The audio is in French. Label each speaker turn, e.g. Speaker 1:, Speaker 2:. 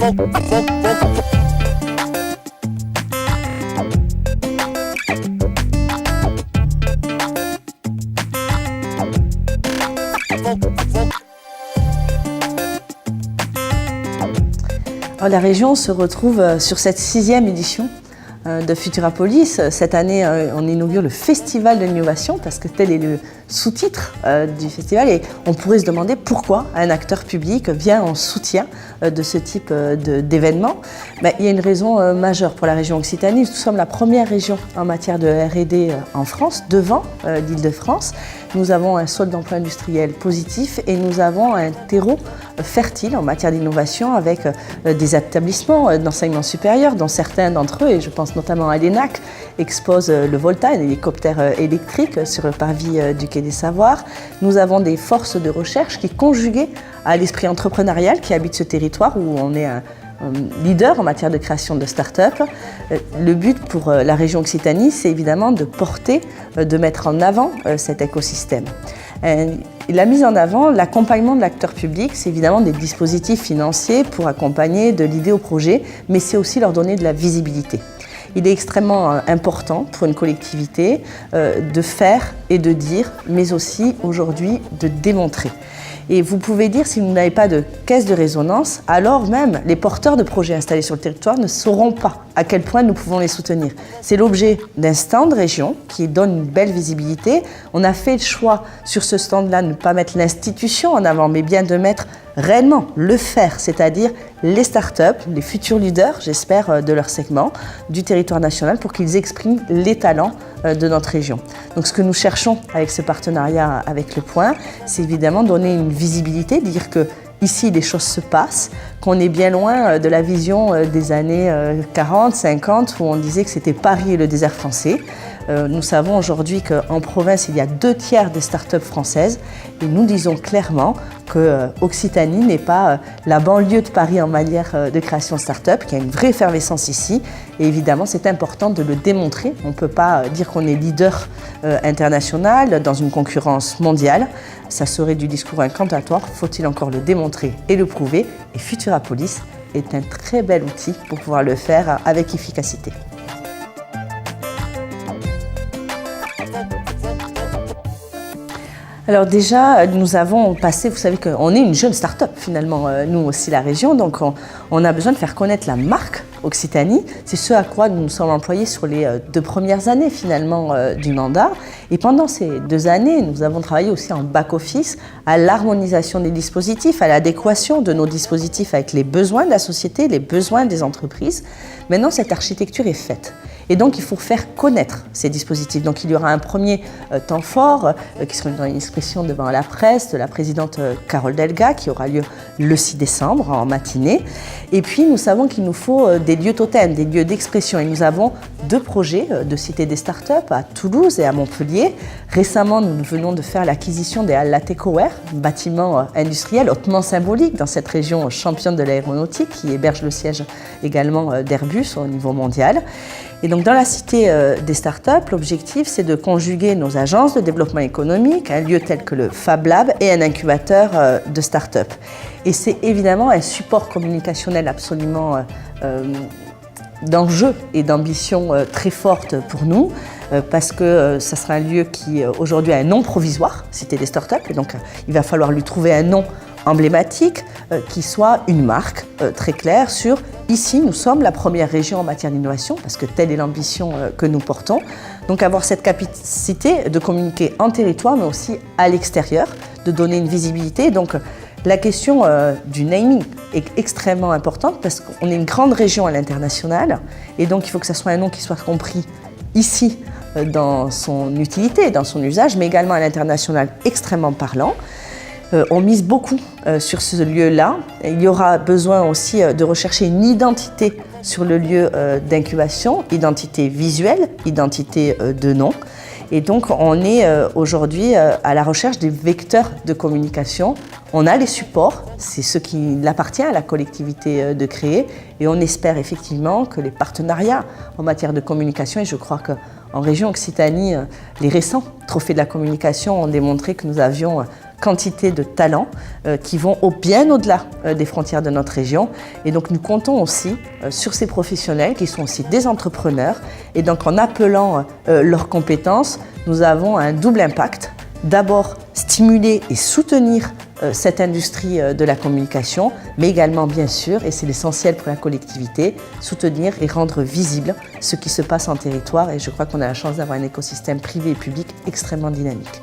Speaker 1: La région se retrouve sur cette 6e édition de Futurapolis. Cette année, on inaugure le Festival de l'innovation parce que tel est le sous-titre du festival et on pourrait se demander pourquoi un acteur public vient en soutien de ce type d'événement. Il y a une raison majeure pour la région Occitanie. Nous sommes la première région en matière de R&D en France, devant l'Île-de-France. Nous avons un solde d'emploi industriel positif et nous avons un terreau fertile en matière d'innovation avec des établissements d'enseignement supérieur dont certains d'entre eux, et je pense notamment à l'ENAC, exposent le Volta, un hélicoptère électrique sur le parvis du Quai des Savoirs. Nous avons des forces de recherche qui, conjuguées à l'esprit entrepreneurial qui habite ce territoire où on est un leader en matière de création de start-up. Le but pour la région Occitanie, c'est évidemment de porter, de mettre en avant cet écosystème. La mise en avant, l'accompagnement de l'acteur public, c'est évidemment des dispositifs financiers pour accompagner de l'idée au projet, mais c'est aussi leur donner de la visibilité. Il est extrêmement important pour une collectivité de faire et de dire, mais aussi aujourd'hui de démontrer. Et vous pouvez dire, si vous n'avez pas de caisse de résonance, alors même les porteurs de projets installés sur le territoire ne sauront pas à quel point nous pouvons les soutenir. C'est l'objet d'un stand région qui donne une belle visibilité. On a fait le choix sur ce stand-là de ne pas mettre l'institution en avant, mais bien de mettre réellement le faire, c'est-à-dire les startups, les futurs leaders, j'espère, de leur segment, du territoire national pour qu'ils expriment les talents de notre région. Donc ce que nous cherchons avec ce partenariat avec Le Point, c'est évidemment donner une visibilité, dire que ici, les choses se passent, qu'on est bien loin de la vision des années 40, 50, où on disait que c'était Paris et le désert français. Nous savons aujourd'hui qu'en province, il y a 2/3 des startups françaises et nous disons clairement que Occitanie n'est pas la banlieue de Paris en matière de création de start-up, qu'il y a une vraie effervescence ici et évidemment c'est important de le démontrer. On ne peut pas dire qu'on est leader international dans une concurrence mondiale. Ça serait du discours incantatoire, faut-il encore le démontrer et le prouver, et Futurapolis est un très bel outil pour pouvoir le faire avec efficacité. Alors déjà, nous avons passé, vous savez qu'on est une jeune start-up finalement, nous aussi la région, donc on a besoin de faire connaître la marque Occitanie. C'est ce à quoi nous nous sommes employés sur les 2 premières années finalement du mandat. Et pendant ces 2 années, nous avons travaillé aussi en back-office à l'harmonisation des dispositifs, à l'adéquation de nos dispositifs avec les besoins de la société, les besoins des entreprises. Maintenant, cette architecture est faite. Et donc, il faut faire connaître ces dispositifs. Donc, il y aura un premier temps fort qui sera une expression devant la presse de la présidente Carole Delga qui aura lieu le 6 décembre en matinée. Et puis, nous savons qu'il nous faut des lieux totems, des lieux d'expression. Et nous avons 2 projets de Cité des startups à Toulouse et à Montpellier. Récemment, nous venons de faire l'acquisition des Halles Latécoère, bâtiment industriel hautement symbolique dans cette région championne de l'aéronautique qui héberge le siège également d'Airbus au niveau mondial. Et donc dans la Cité des startups, l'objectif c'est de conjuguer nos agences de développement économique, un lieu tel que le Fab Lab et un incubateur de startups. Et c'est évidemment un support communicationnel absolument d'enjeux et d'ambition très forte pour nous, parce que ça sera un lieu qui aujourd'hui a un nom provisoire, Cité des startups, et donc il va falloir lui trouver un nom emblématique qui soit une marque très claire sur ici nous sommes la première région en matière d'innovation parce que telle est l'ambition que nous portons. Donc avoir cette capacité de communiquer en territoire mais aussi à l'extérieur, de donner une visibilité. Donc la question du naming est extrêmement importante parce qu'on est une grande région à l'international et donc il faut que ça soit un nom qui soit compris ici dans son utilité, dans son usage, mais également à l'international extrêmement parlant. On mise beaucoup sur ce lieu-là. Il y aura besoin aussi de rechercher une identité sur le lieu d'incubation, identité visuelle, identité de nom. Et donc on est aujourd'hui à la recherche des vecteurs de communication. On a les supports, c'est ce qui appartient à la collectivité de créer. Et on espère effectivement que les partenariats en matière de communication, et je crois qu'en région Occitanie, les récents trophées de la communication ont démontré que nous avions quantité de talents qui vont bien au-delà des frontières de notre région. Et donc nous comptons aussi sur ces professionnels qui sont aussi des entrepreneurs. Et donc en appelant leurs compétences, nous avons un double impact. D'abord, stimuler et soutenir cette industrie de la communication, mais également, bien sûr, et c'est l'essentiel pour la collectivité, soutenir et rendre visible ce qui se passe en territoire. Et je crois qu'on a la chance d'avoir un écosystème privé et public extrêmement dynamique.